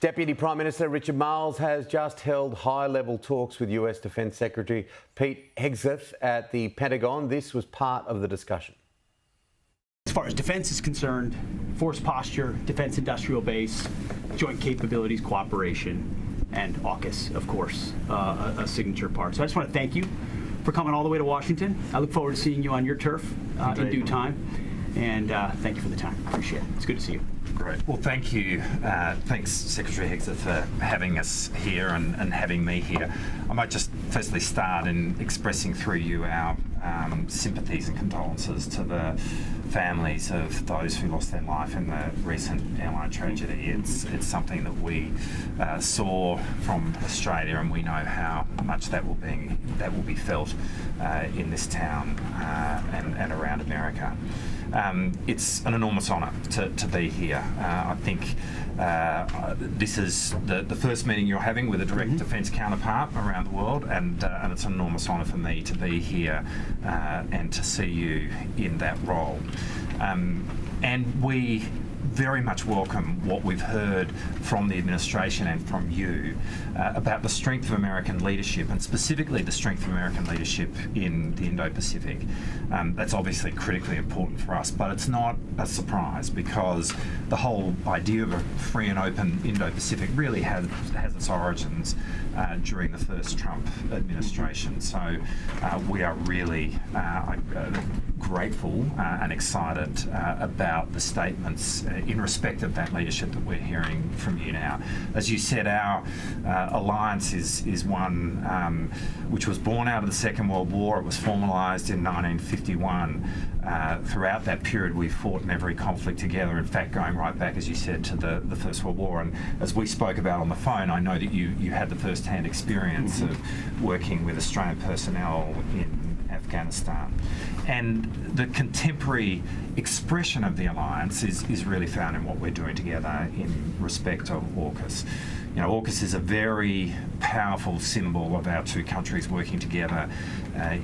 Deputy Prime Minister Richard Marles has just held high-level talks with US Defence Secretary Pete Hegseth at the Pentagon. This was part of the discussion. As far as defence is concerned, force posture, defence industrial base, joint capabilities, cooperation, and AUKUS, of course, a signature part. So I just want to thank you for coming all the way to Washington. I look forward to seeing you on your turf in due time. And thank you for the time. Appreciate it. It's good to see you. Great. Well, thank you. Thanks, Secretary Hegseth, for having us here and having me here. I might just firstly start in expressing through you our sympathies and condolences to the families of those who lost their life in the recent airline tragedy. It's something that we saw from Australia, and we know how much that will be felt in this town and around America. It's an enormous honour to be here. I think this is the first meeting you're having with a direct defence counterpart around the world, and it's an enormous honour for me to be here and to see you in that role. And we very much welcome what we've heard from the administration and from you about the strength of American leadership, and specifically the strength of American leadership in the Indo-Pacific. That's obviously critically important for us, but it's not a surprise, because the whole idea of a free and open Indo-Pacific really has its origins during the first Trump administration. So we are really grateful and excited about the statements in respect of that leadership that we're hearing from you now. As you said, our alliance is one which was born out of the Second World War. It was formalised in 1951. Throughout that period, we fought in every conflict together, in fact going right back, as you said, to the First World War. And as we spoke about on the phone, I know that you had the first-hand experience of working with Australian personnel in Afghanistan. And the contemporary expression of the alliance is really found in what we're doing together in respect of AUKUS. You know, AUKUS is a very powerful symbol of our two countries working together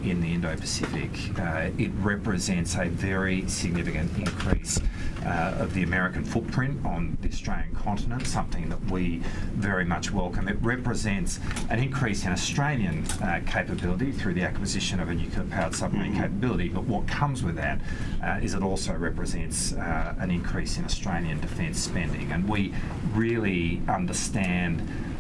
in the Indo-Pacific. It represents a very significant increase of the American footprint on the Australian continent, something that we very much welcome. It represents an increase in Australian capability through the acquisition of a nuclear-powered submarine capability, but what comes with that is it also represents an increase in Australian defence spending, and we really understand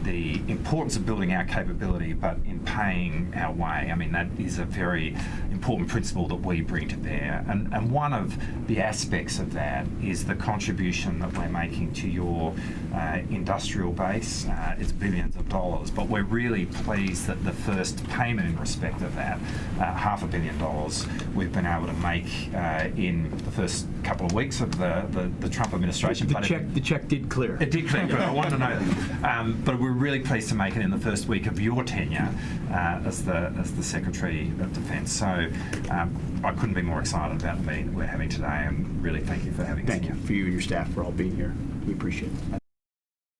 the importance of building our capability, but in paying our way. I mean, that is a very important principle that we bring to bear. And one of the aspects of that is the contribution that we're making to your industrial base. It's billions of dollars, but we're really pleased that the first payment in respect of that, $500 million, we've been able to make in the first couple of weeks of the Trump administration. The check did clear. It did clear, but I wanted to know that. But we're really pleased to make it in the first week of your tenure as the Secretary of Defence. So I couldn't be more excited about the meeting that we're having today, and really thank you for having us here. Thank you for you and your staff for all being here. We appreciate it.